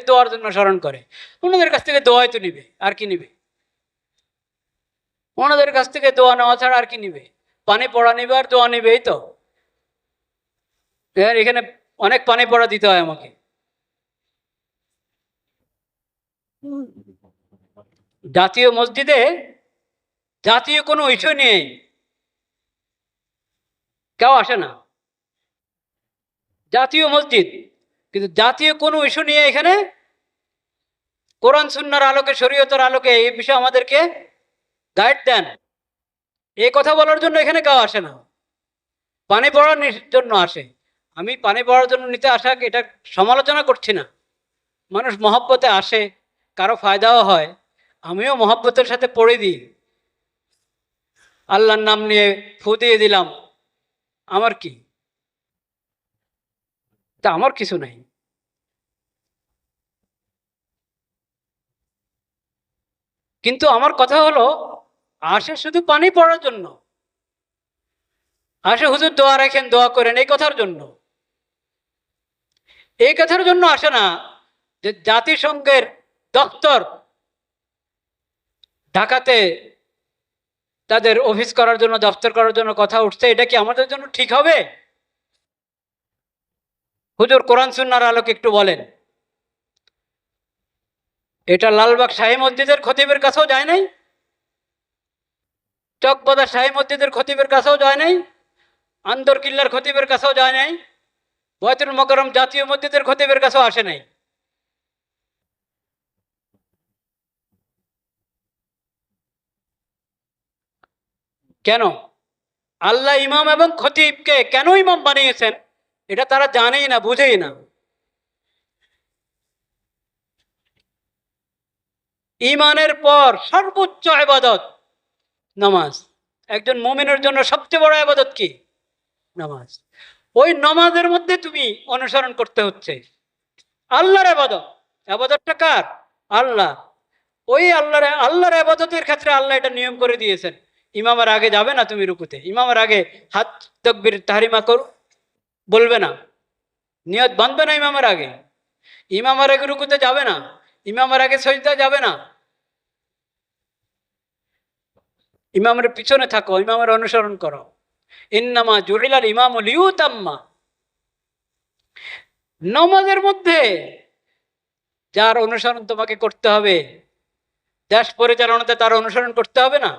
দোয়ার জন্য স্মরণ করে, ওনাদের কাছ থেকে দোয়াই তো নিবে, আর কি নিবে? ওনাদের কাছ থেকে দোয়া নেওয়া ছাড়া আর কি নিবে? পানি পড়া নিবে আর দোয়া নিবে, এই তো। এখানে অনেক পানি পড়া দিতে হয় আমাকে। জাতীয় মসজিদে জাতীয় কোনো ইস্যু নিয়ে কেউ আসে না। জাতীয় মসজিদ, কিন্তু জাতীয় কোনো ইস্যু নিয়ে এখানে কোরআন সুন্নাহর আলোকে, শরীয়তের আলোকে এই বিষয়ে আমাদেরকে গাইড দেন, এই কথা বলার জন্য এখানে কেউ আসে না। পানি পড়ার জন্য আসে। আমি পানি পড়ার জন্য নিতে আসা এটা সমালোচনা করছি না। মানুষ মহব্বতে আসে, কারো ফায়দাও হয়। আমিও মহব্বতের সাথে পড়ে দিই, আল্লাহর নাম নিয়ে ফু দিয়ে দিলাম, আমার কি? তা আমার কিছু নাই। কিন্তু আমার কথা হলো, আসে শুধু পানি পড়ার জন্য, আসে হুজুর দোয়া রাখেন, দোয়া করেন, এই কথার জন্য। এই কথার জন্য আসে না যে জাতিসংঘের দপ্তর ঢাকাতে তাদের অফিস করার জন্য, দপ্তর করার জন্য কথা উঠছে, এটা কি আমাদের জন্য ঠিক হবে? হুজুর কোরআন সুন্নাহর আলোকে একটু বলেন। এটা লালবাগ শাহী মসজিদের খতিবের কাছেও যায় নাই, চকবাজার শাহী মসজিদের খতিবের কাছেও যায় নাই, আন্দরকিল্লার খতিবের কাছেও যায় নাই, বয়তুল মোকাররম জাতীয় মসজিদের খতিবের কাছেও আসে নাই। কেন? আল্লাহ ইমাম এবং খতিবকে কেন ইমাম বানিয়েছেন এটা তারা জানেই না, বুঝেই না। ইমানের পর সর্বোচ্চ ইবাদত নামাজ। একজন মুমিনের জন্য সবচেয়ে বড় ইবাদত কি? নামাজ। ওই নামাজের মধ্যে তুমি অনুসরণ করতে হচ্ছে আল্লাহর ইবাদত। ইবাদতটা কার? আল্লাহ। ওই আল্লাহর ইবাদতের ক্ষেত্রে আল্লাহ এটা নিয়ম করে দিয়েছেন, ইমামের আগে যাবে না তুমি রুকুতে, ইমামের আগে হাত তাকবীর তাহরিমা করো বলবে না, নিয়ত বাঁধবে না ইমামের আগে, ইমামের আগে রুকুতে যাবে না, ইমামের আগে সজদা যাবে না। ইমামের পিছনে থাকো, ইমামের অনুসরণ করো। ইন্নামা জুইলাল ইমামু লিউতাম্মা। নামাজের মধ্যে যার অনুসরণ তোমাকে করতে হবে, দেশ পরিচালনাতে তার অনুসরণ করতে হবে না?